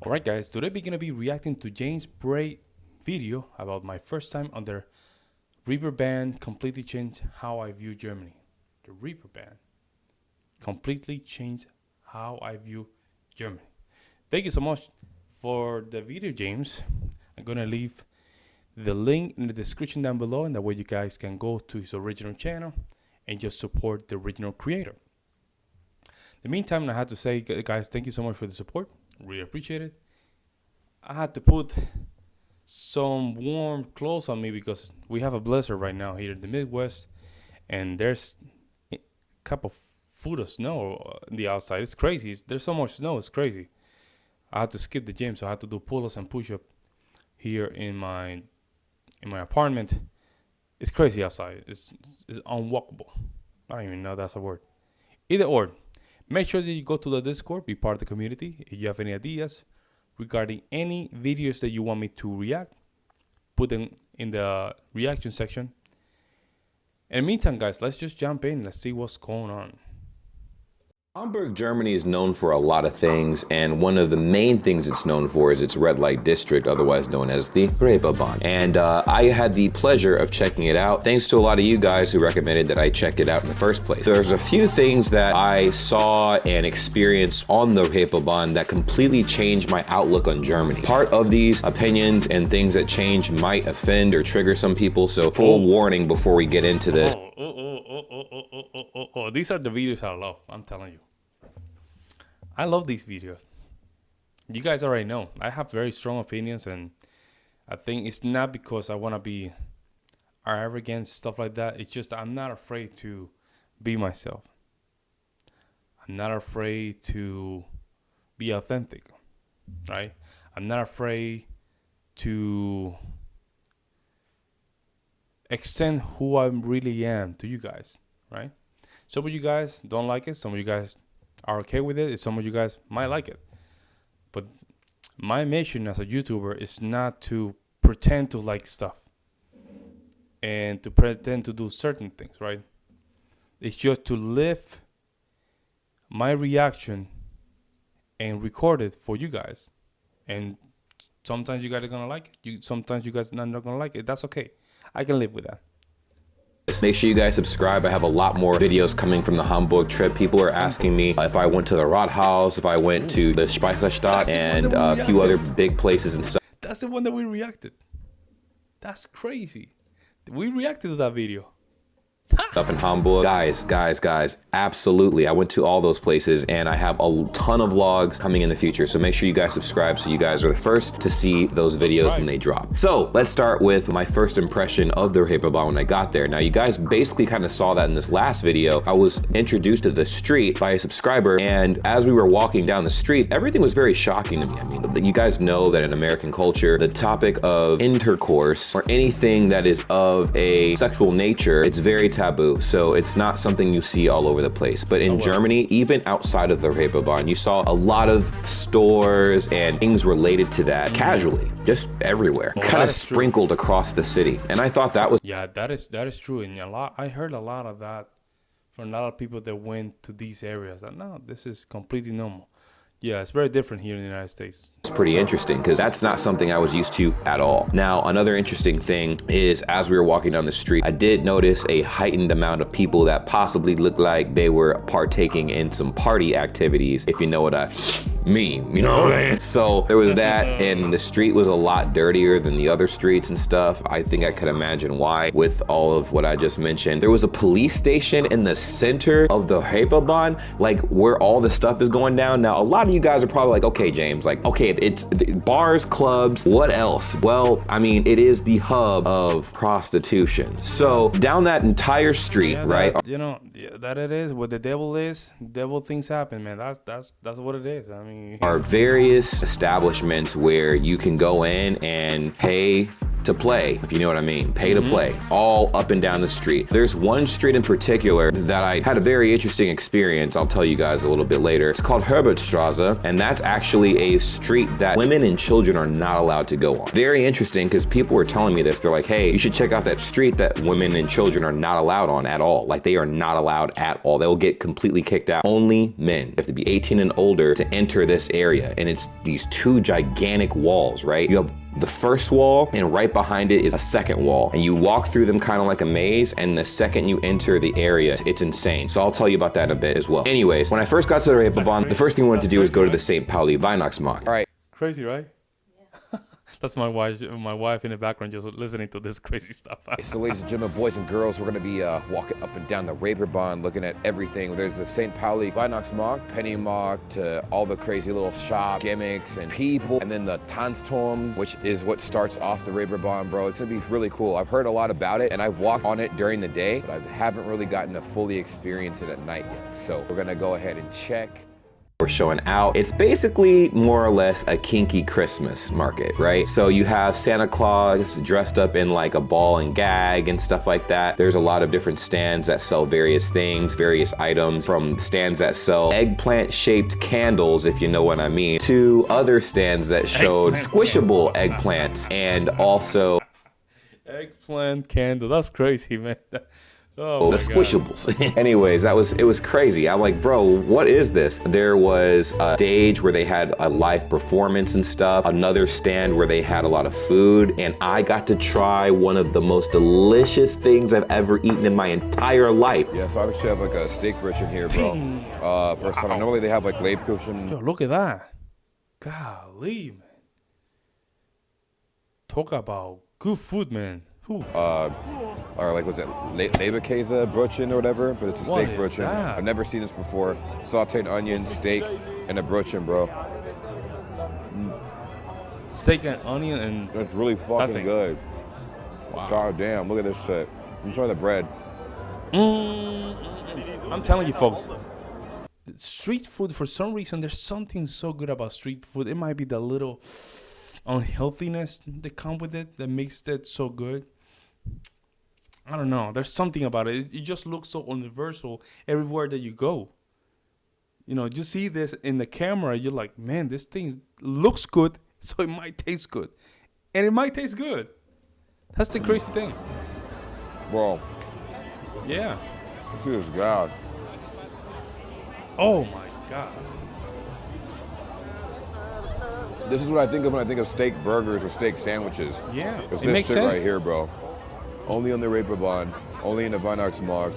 Alright guys, today we're gonna be reacting to James Bray video about my first time on the Reeperbahn completely changed how I view Germany. The Reeperbahn completely changed how I view Germany. Thank you so much for the video, James. I'm gonna leave the link in the description down below, and that way you guys can go to his original channel and just support the original creator. In the meantime, I had to say, guys, thank you so much for the support. Really appreciate it. I had to put some warm clothes on me because we have a blizzard right now here in the Midwest, and there's a cup of foot of snow in the outside. It's crazy. There's so much snow. It's crazy. I had to skip the gym, so I had to do pull-ups and push-ups here in my apartment. It's crazy outside. It's unwalkable. I don't even know that's a word. Either or. Make sure that you go to the Discord, be part of the community. If you have any ideas regarding any videos that you want me to react, put them in the reaction section. In the meantime, guys, let's just jump in. Let's see what's going on. Hamburg, Germany is known for a lot of things, and one of the main things it's known for is its red light district, otherwise known as the Reeperbahn. And I had the pleasure of checking it out, thanks to a lot of you guys who recommended that I check it out in the first place. There's a few things that I saw and experienced on the Reeperbahn that completely changed my outlook on Germany. Part of these opinions and things that change might offend or trigger some people, so full warning before we get into this. These are the videos I love. I'm telling you. I love these videos. You guys already know. I have very strong opinions, and I think it's not because I want to be arrogant, stuff like that. It's just I'm not afraid to be myself. I'm not afraid to be authentic, right? I'm not afraid to extend who I really am to you guys, right? Some of you guys don't like it. Some of you guys are okay with it. Some of you guys might like it. But my mission as a YouTuber is not to pretend to like stuff and to pretend to do certain things, right? It's just to live my reaction and record it for you guys. And sometimes you guys are gonna like it. Sometimes you guys are not gonna like it. That's okay. I can live with that. Make sure you guys subscribe. I have a lot more videos coming from the Hamburg trip. People are asking me if I went to the Rathaus, if I went to the Speicherstadt, and a few other big places and stuff. That's the one that we reacted. That's crazy. We reacted to that video. Up in Hamburg. Guys, absolutely. I went to all those places, and I have a ton of vlogs coming in the future. So make sure you guys subscribe so you guys are the first to see those videos when they drop. So let's start with my first impression of the Reeperbahn when I got there. Now you guys basically kind of saw that in this last video. I was introduced to the street by a subscriber, and as we were walking down the street, everything was very shocking to me. I mean, you guys know that in American culture, the topic of intercourse or anything that is of a sexual nature, it's very taboo. So it's not something you see all over the place. But in Germany, even outside of the Reeperbahn, you saw a lot of stores and things related to that casually, just everywhere, kind of sprinkled across the city. And I thought that was that is true. And I heard a lot of that from a lot of people that went to these areas. That no, this is completely normal. Yeah, it's very different here in the United States. It's pretty interesting because that's not something I was used to at all. Now, another interesting thing is as we were walking down the street, I did notice a heightened amount of people that possibly looked like they were partaking in some party activities, if you know what I mean, you know what I mean? So there was that, and the street was a lot dirtier than the other streets and stuff. I think I could imagine why with all of what I just mentioned. There was a police station in the center of the Reeperbahn, like where all the stuff is going down. Now, a lot of you guys are probably like, okay, James, like, okay, it's bars, clubs, what else? Well, I mean, it is the hub of prostitution. So down that entire street, right? That it is what the devil is. Devil things happen, man. That's what it is. I mean, are various establishments where you can go in and pay to play, if you know what I mean. Pay to play, all up and down the street. There's one street in particular that I had a very interesting experience. I'll tell you guys a little bit later. It's called Herbertstraße, and that's actually a street that women and children are not allowed to go on. Very interesting, because people were telling me this. They're like, hey, you should check out that street that women and children are not allowed on at all. Like, they are not allowed at all. They'll get completely kicked out. Only men. You have to be 18 and older to enter this area, and it's these two gigantic walls, right? You have the first wall, and right behind it is a second wall, and you walk through them kind of like a maze, and the second you enter the area, it's insane. So I'll tell you about that in a bit as well. Anyways, when I first got to the Reeperbahn, the first thing I wanted to do was go to the St. Pauli Weihnachtsmarkt. All right. Crazy, right? That's my wife in the background just listening to this crazy stuff. So ladies and gentlemen, boys and girls, we're gonna be walking up and down the Reeperbahn, looking at everything. There's the St. Pauli Weihnachtsmarkt, Pennymarkt, to all the crazy little shop gimmicks and people, and then the Tanzturm, which is what starts off the Reeperbahn, bro. It's gonna be really cool. I've heard a lot about it, and I've walked on it during the day, but I haven't really gotten to fully experience it at night yet. So we're gonna go ahead and check. We're showing out. It's basically more or less a kinky Christmas market, right? So you have Santa Claus dressed up in like a ball and gag and stuff like that. There's a lot of different stands that sell various things, various items, from stands that sell eggplant shaped candles, if you know what I mean, to other stands that showed squishable eggplants, and also Eggplant candle. That's crazy, man. Oh, the squishables. Anyways, it was crazy. I'm like, bro, what is this? There was a stage where they had a live performance and stuff, another stand where they had a lot of food, and I got to try one of the most delicious things I've ever eaten in my entire life. Yeah, so I actually have like a steak rich in here, bro. First time. Normally they have like Leibkuchen. Yo, look at that. Golly, man. Talk about good food, man. Or like, what's it, Leberkäse Brötchen or whatever, but it's a steak Brötchen. I've never seen this before. Sauteed onion, steak, and a Brötchen, bro. Steak and onion and it's really fucking good. Wow. God damn, look at this shit. Enjoy the bread. I'm telling you, folks, street food, for some reason, there's something so good about street food. It might be the little unhealthiness that come with it that makes it so good. I don't know. There's something about it. It just looks so universal everywhere that you go. You know, you see this in the camera, you're like, man, this thing looks good, so it might taste good. And it might taste good. That's the crazy thing. Bro. Yeah. Look at this guy. Oh my God. This is what I think of when I think of steak burgers or steak sandwiches. Yeah, Because it this makes shit sense. right here, bro. Only on the Reeperbahn, only in the Weihnachtsmarkt,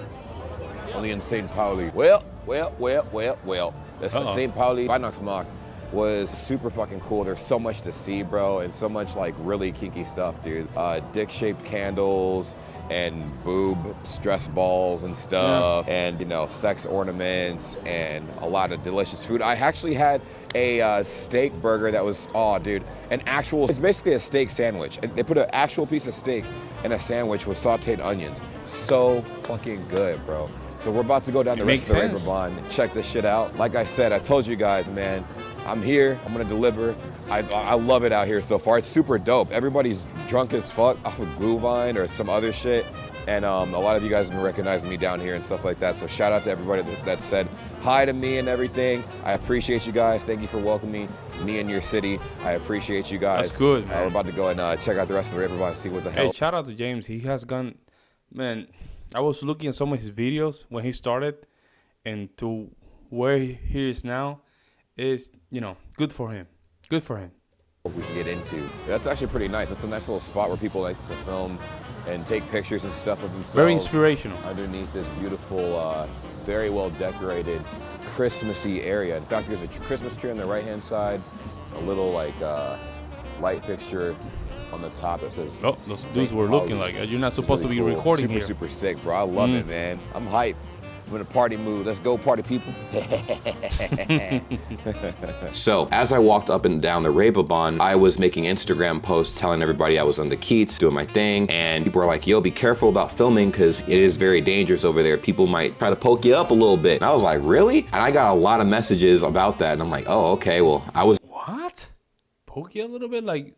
only in St. Pauli. Well. That's the St. Pauli Weihnachtsmarkt was super fucking cool. There's so much to see, bro, and so much like really kinky stuff, dude. Dick-shaped candles and boob stress balls and stuff, and, you know, sex ornaments and a lot of delicious food. I actually had a steak burger that was, it's basically a steak sandwich. They put an actual piece of steak in a sandwich with sauteed onions. So fucking good, bro. So we're about to go down the rest of the Reeperbahn and check this shit out. Like I said, I told you guys, man, I'm here, I'm gonna deliver. I love it out here so far. It's super dope. Everybody's drunk as fuck off of Glühwein or some other shit. And a lot of you guys have been recognizing me down here and stuff like that. So shout out to everybody that said hi to me and everything. I appreciate you guys. Thank you for welcoming me in your city. I appreciate you guys. That's good, man. We're about to go and check out the rest of the Reeperbahn and see what the hell. Hey, shout out to James. He has gone, man, I was looking at some of his videos when he started, and to where he is now is, you know, good for him. Good for him. We can get into. That's actually pretty nice. It's a nice little spot where people like to film and take pictures and stuff of themselves. Very inspirational. Underneath this beautiful, very well decorated, Christmassy area. In fact, there's a Christmas tree on the right-hand side, a little like light fixture on the top that says. Oh, those dudes were looking like you're not supposed to be recording here. Super sick, bro. I love it, man. I'm hyped. I'm in a party mood. Let's go, party people. So as I walked up and down the Reeperbahn, I was making Instagram posts telling everybody I was on the Keats doing my thing, and people were like, yo, be careful about filming because it is very dangerous over there. People might try to poke you up a little bit. And I was like, really? And I got a lot of messages about that, and I'm like, oh, okay, well, I was. What? Poke you a little bit? Like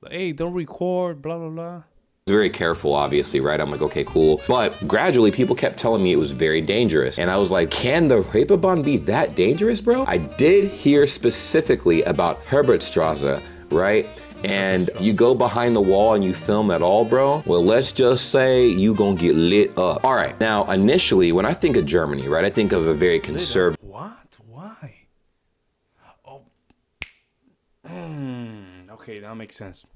Like, hey, don't record, blah, blah, blah. Very careful, obviously, right? I'm like, okay, cool. But gradually, people kept telling me it was very dangerous. And I was like, can the Reeperbahn be that dangerous, bro? I did hear specifically about Herbertstrasse, right? And you go behind the wall and you film at all, bro? Well, let's just say you gonna get lit up. All right, now, initially, when I think of Germany, right, I think of a very conservative. What? Why? Oh. Okay, now makes sense.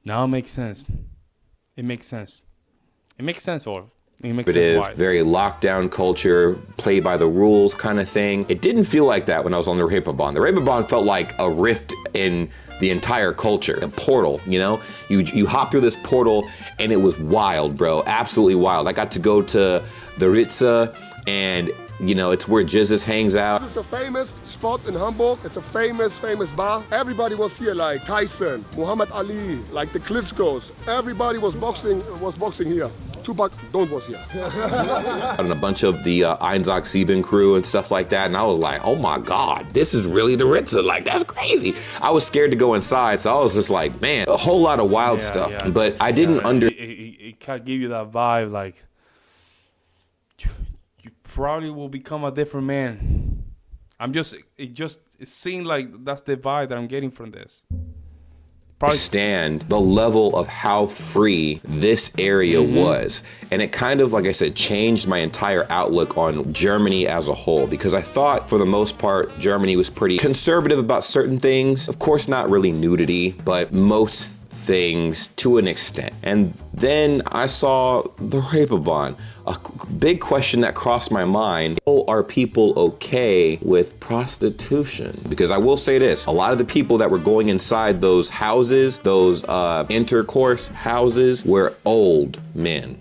Now it makes sense. It makes sense. It makes sense, or it makes sense. Why? Very lockdown culture, play by the rules kind of thing. It didn't feel like that when I was on the Reeperbahn. The Reeperbahn felt like a rift in the entire culture, a portal, you know? You hop through this portal and it was wild, bro, absolutely wild. I got to go to the Ritze and you know, it's where Jesus hangs out. This is the famous spot in Hamburg. It's a famous bar. Everybody was here, like Tyson, Muhammad Ali, like the Klitschko's. Everybody was boxing here. Tupac don't was here. And a bunch of the Einsatzsieben crew and stuff like that. And I was like, oh my God, this is really the Ritze. Like, that's crazy. I was scared to go inside. So I was just like, man, a whole lot of wild stuff. Yeah. But I didn't It can't give you that vibe, like, probably will become a different man. It seemed like that's the vibe that I'm getting from this. Probably understand the level of how free this area was. And it kind of, like I said, changed my entire outlook on Germany as a whole, because I thought for the most part, Germany was pretty conservative about certain things. Of course, not really nudity, but most things to an extent. And then I saw the Reeperbahn. A big question that crossed my mind: are people okay with prostitution? Because I will say this, a lot of the people that were going inside those houses, those intercourse houses, were old men.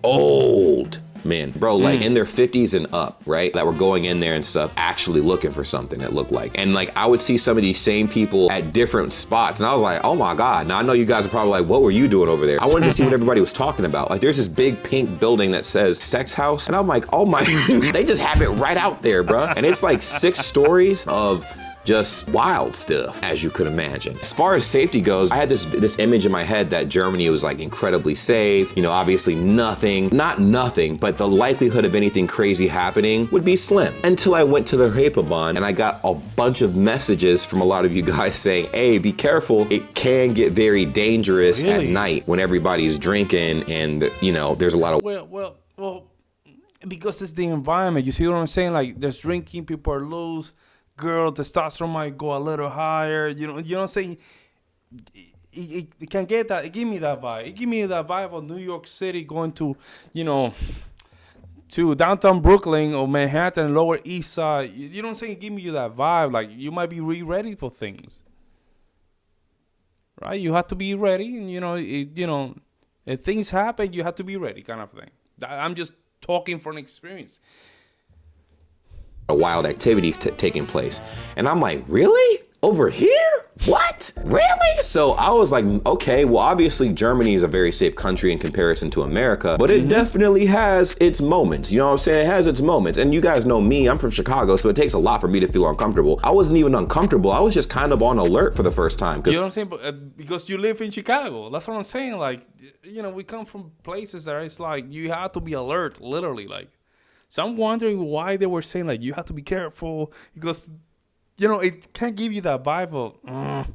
Bro, like in their 50s and up, right? That were going in there and stuff, actually looking for something, it looked like. And like, I would see some of these same people at different spots, and I was like, oh my God. Now I know you guys are probably like, what were you doing over there? I wanted to see what everybody was talking about. Like, there's this big pink building that says sex house, and I'm like, oh my, they just have it right out there, bro. And it's like 6 stories of just wild stuff, as you could imagine. As far as safety goes, I had this image in my head that Germany was like incredibly safe. You know, obviously not nothing, but the likelihood of anything crazy happening would be slim. Until I went to the Reeperbahn and I got a bunch of messages from a lot of you guys saying, hey, be careful. It can get very dangerous at night when everybody's drinking and, you know, there's a lot of... Well, because it's the environment. You see what I'm saying? Like, there's drinking, people are loose. Girl, testosterone might go a little higher. You know what I'm saying? It can get that. It give me that vibe. It give me that vibe of New York City going to, you know, to downtown Brooklyn or Manhattan, Lower East Side. You know what I'm saying? It give me that vibe. Like, you might be ready for things, right? You have to be ready, and if things happen, you have to be ready, kind of thing. I'm just talking from experience. Wild activities taking place, and I'm like, really? Over here? What? Really? So I was like, okay, well, obviously Germany is a very safe country in comparison to America, but it definitely has its moments. You know what I'm saying? It has its moments. And you guys know me, I'm from Chicago, so it takes a lot for me to feel uncomfortable. I wasn't even uncomfortable. I was just kind of on alert for the first time. You know what I'm saying? But, because you live in Chicago. That's what I'm saying. Like, you know, we come from places that it's like, you have to be alert, literally, like. So I'm wondering why they were saying, like, you have to be careful, because, you know, it can't give you that vibe of,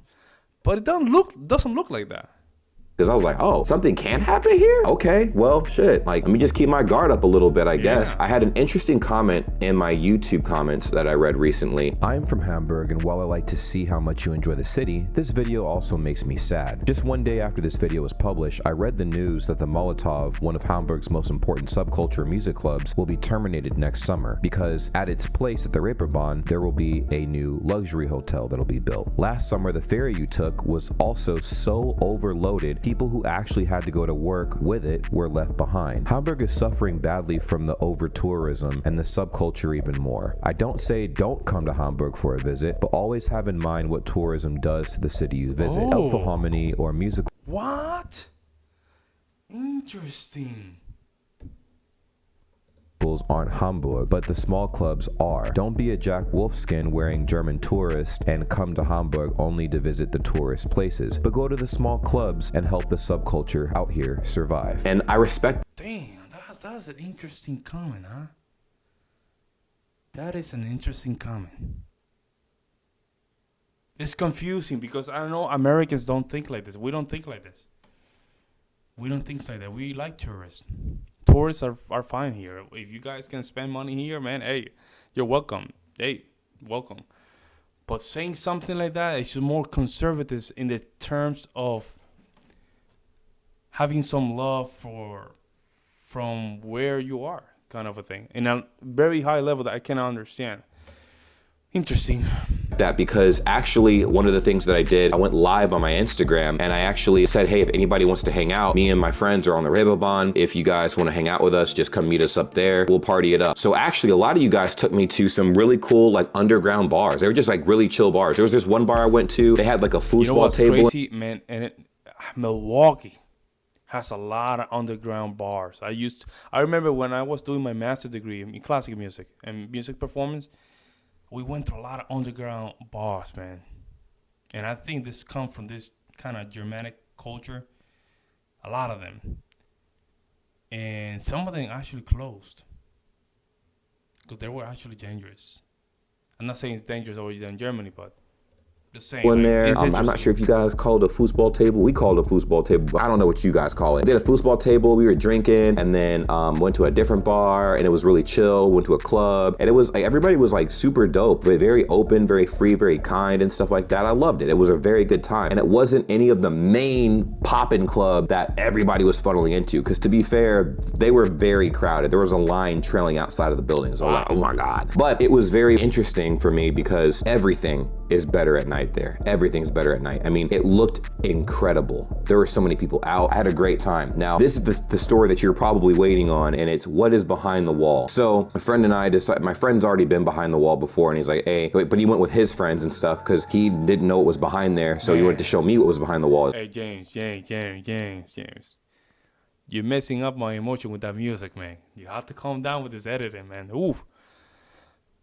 but it doesn't look like that. Because I was like, oh, something can happen here? Okay, well, shit. Like, let me just keep my guard up a little bit, I guess. I had an interesting comment in my YouTube comments that I read recently. I'm from Hamburg, and while I like to see how much you enjoy the city, this video also makes me sad. Just one day after this video was published, I read the news that the Molotov, one of Hamburg's most important subculture music clubs, will be terminated next summer because at its place at the Reeperbahn, there will be a new luxury hotel that'll be built. Last summer, the ferry you took was also so overloaded, people who actually had to go to work with it were left behind. Hamburg is suffering badly from the over-tourism and the subculture even more. I don't say don't come to Hamburg for a visit, but always have in mind what tourism does to the city you visit. Elbphilharmonie or music. What? Interesting. locals aren't Hamburg, but the small clubs are. Don't be a Jack Wolfskin wearing German tourist and come to Hamburg only to visit the tourist places, but go to the small clubs and help the subculture out here survive. And I respect. Damn, that's an interesting comment, huh? That is an interesting comment. It's confusing because I don't know, Americans don't think like this. We don't think like this. We don't think like that. We like tourists. Tourists are fine here. If you guys can spend money here, man, hey, you're welcome. Hey, welcome. But saying something like that, it's more conservative in the terms of having some love from where you are, kind of a thing. In a very high level that I cannot understand. Interesting. That because actually one of the things that I did, I went live on my Instagram and I actually said, hey, if anybody wants to hang out, me and my friends are on the Reeperbahn. If you guys want to hang out with us, just come meet us up there. We'll party it up. So actually a lot of you guys took me to some really cool like underground bars. They were just like really chill bars. There was this one bar I went to, they had like a foosball you know what's table. Crazy, man, and Milwaukee has a lot of underground bars. I remember when I was doing my master's degree in classical music and music performance, we went to a lot of underground bars, man. And I think this comes from this kind of Germanic culture. A lot of them. And some of them actually closed. Because they were actually dangerous. I'm not saying it's dangerous over in Germany, but just saying. In like, there, I'm not sure if you guys call it a foosball table. We call it a foosball table, but I don't know what you guys call it. Did a foosball table, we were drinking, and then went to a different bar, and it was really chill, went to a club, and it was like, everybody was like super dope, but very open, very free, very kind, and stuff like that. I loved it. It was a very good time, and it wasn't any of the main poppin' club that everybody was funneling into, because to be fair, they were very crowded. There was a line trailing outside of the building, so I was like, oh my God. But it was very interesting for me because everything is better at night there. Everything's better at night. I mean, it looked incredible. There were so many people out. I had a great time. Now, this is the story that you're probably waiting on, and it's what is behind the wall. So a friend and I decided, my friend's already been behind the wall before, and he's like, hey, but he went with his friends and stuff because he didn't know what was behind there. So he went to show me what was behind the wall. Hey, James. You're messing up my emotion with that music, man. You have to calm down with this editing, man. Ooh.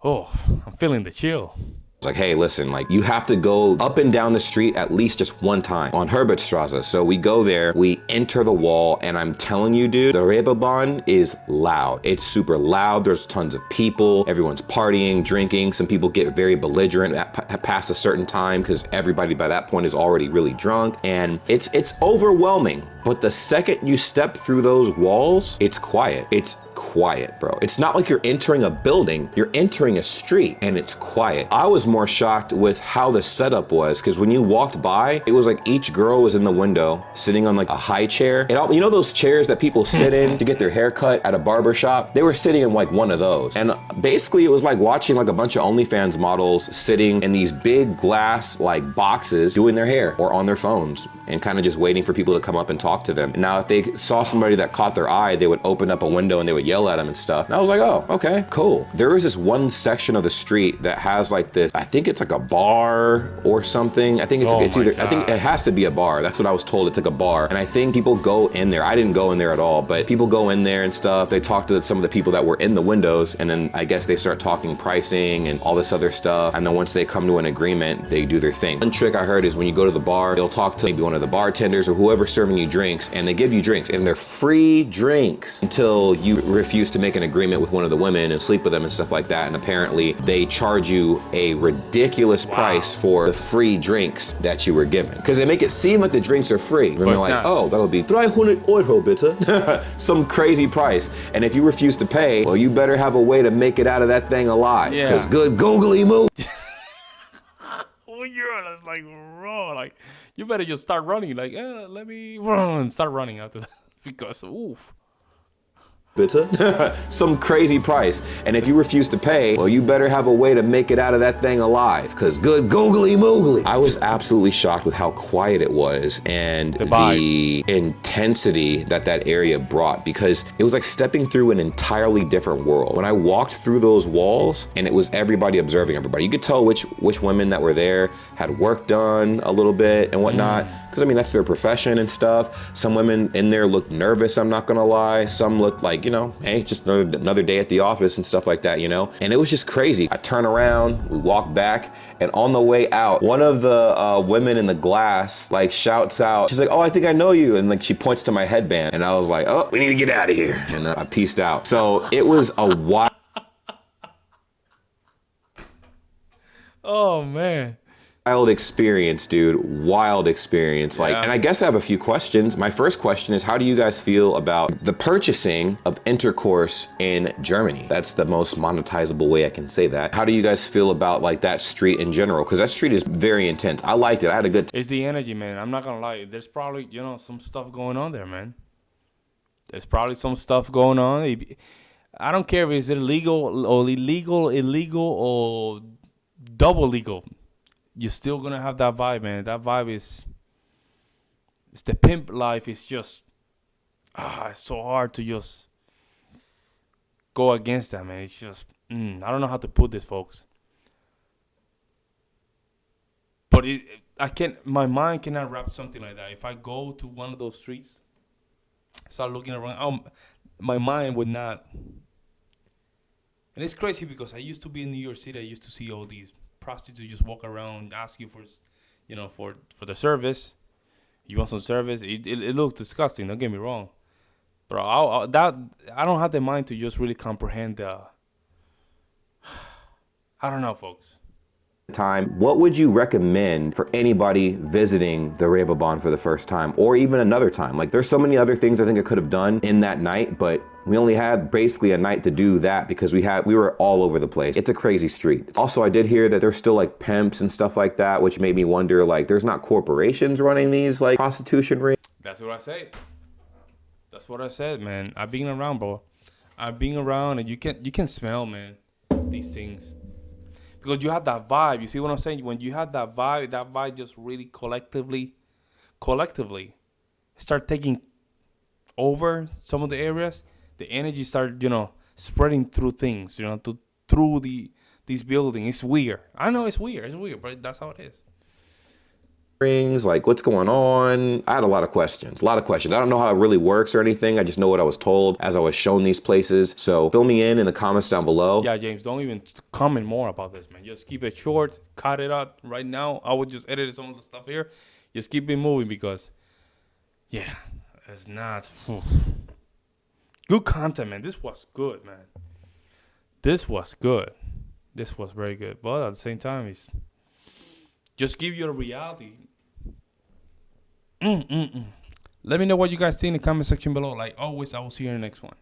Oh, I'm feeling the chill. Like, hey, listen, like you have to go up and down the street at least just one time on Herbertstrasse. So we go there, we enter the wall, and I'm telling you, dude, the Reeperbahn is loud. It's super loud. There's tons of people. Everyone's partying, drinking. Some people get very belligerent past a certain time because everybody by that point is already really drunk, and it's overwhelming. But the second you step through those walls, it's quiet. It's quiet, bro. It's not like you're entering a building, you're entering a street, and it's quiet. I was more shocked with how the setup was, because when you walked by, it was like each girl was in the window sitting on like a high chair. And you know those chairs that people sit in to get their hair cut at a barber shop? They were sitting in like one of those. And basically it was like watching like a bunch of OnlyFans models sitting in these big glass like boxes doing their hair or on their phones and kind of just waiting for people to come up and talk to them. And now if they saw somebody that caught their eye, they would open up a window and they would yell at them and stuff. And I was like, oh, okay, cool. There is this one section of the street that has like this, I think it's like a bar or something. I think it's either, I think it has to be a bar. That's what I was told. It's like a bar. And I think people go in there. I didn't go in there at all, but people go in there and stuff. They talk to some of the people that were in the windows, and then I guess they start talking pricing and all this other stuff. And then once they come to an agreement, they do their thing. One trick I heard is when you go to the bar, they'll talk to maybe one of the bartenders or whoever's serving you drinks, and they give you drinks, and they're free drinks until you refuse to make an agreement with one of the women and sleep with them and stuff like that. And apparently they charge you a ridiculous price for the free drinks that you were given, because they make it seem like the drinks are free. And they're like, oh, that'll be 300 euro bitte. Some crazy price. And if you refuse to pay, well, you better have a way to make it out of that thing alive, because good googly moo. Oh, you're just like raw. Like, you better just start running. Like, let me run. Start running after that. Because, oof. Bitte? Some crazy price. And if you refuse to pay, well, you better have a way to make it out of that thing alive, because good googly moogly. I was absolutely shocked with how quiet it was and the intensity that that area brought, because it was like stepping through an entirely different world. When I walked through those walls, and it was everybody observing everybody. You could tell which women that were there had work done a little bit and whatnot, because I mean, that's their profession and stuff. Some women in there looked nervous, I'm not gonna lie. Some looked like like, you know, hey, just another day at the office and stuff like that, you know? And it was just crazy. I turn around, we walk back, and on the way out, one of the women in the glass like shouts out, she's like, oh, I think I know you. And like she points to my headband, and I was like, oh, we need to get out of here. And I peaced out. So it was a wild. Oh, man. Wild experience, dude. Wild experience. Like, Yeah. and I guess I have a few questions. My first question is, how do you guys feel about the purchasing of intercourse in Germany? That's the most monetizable way I can say that. How do you guys feel about like that street in general? Because that street is very intense. I liked it. I had a good time. It's the energy, man. I'm not gonna lie. There's probably, you know, some stuff going on there, man. There's probably some stuff going on. I don't care if it's illegal or double legal. You're still gonna have that vibe, man. That vibe is, it's the pimp life. It's just, it's so hard to just go against that, man. It's just, I don't know how to put this, folks. But my mind cannot wrap something like that. If I go to one of those streets, start looking around, my mind would not. And it's crazy because I used to be in New York City. I used to see all these prostitutes just walk around, ask you for, you know, for the service. You want some service? It looks disgusting. Don't get me wrong, but I don't have the mind to just really comprehend the. I don't know, folks. Time. What would you recommend for anybody visiting the Reeperbahn for the first time, or even another time? Like, there's so many other things I think I could have done in that night, but we only had basically a night to do that because we were all over the place. It's a crazy street. Also, I did hear that there's still like pimps and stuff like that, which made me wonder, like, there's not corporations running these like prostitution rings. That's what I said. That's what I said, man. I've been around, bro. I've been around, and you can smell, man, these things. Because you have that vibe. You see what I'm saying? When you have that vibe just really collectively start taking over some of the areas. The energy start, you know, spreading through things, you know, through these buildings. It's weird. I know it's weird, but that's how it is. Rings, like, what's going on? I had a lot of questions. I don't know how it really works or anything. I just know what I was told as I was shown these places. So fill me in the comments down below. Yeah, James, don't even comment more about this, man. Just keep it short, cut it out right now. I would just edit some of the stuff here. Just keep it moving because, yeah, it's not. Good content, man. This was good, man. This was good. This was very good. But at the same time, it's just give you a reality. Let me know what you guys think in the comment section below. Like always, I will see you in the next one.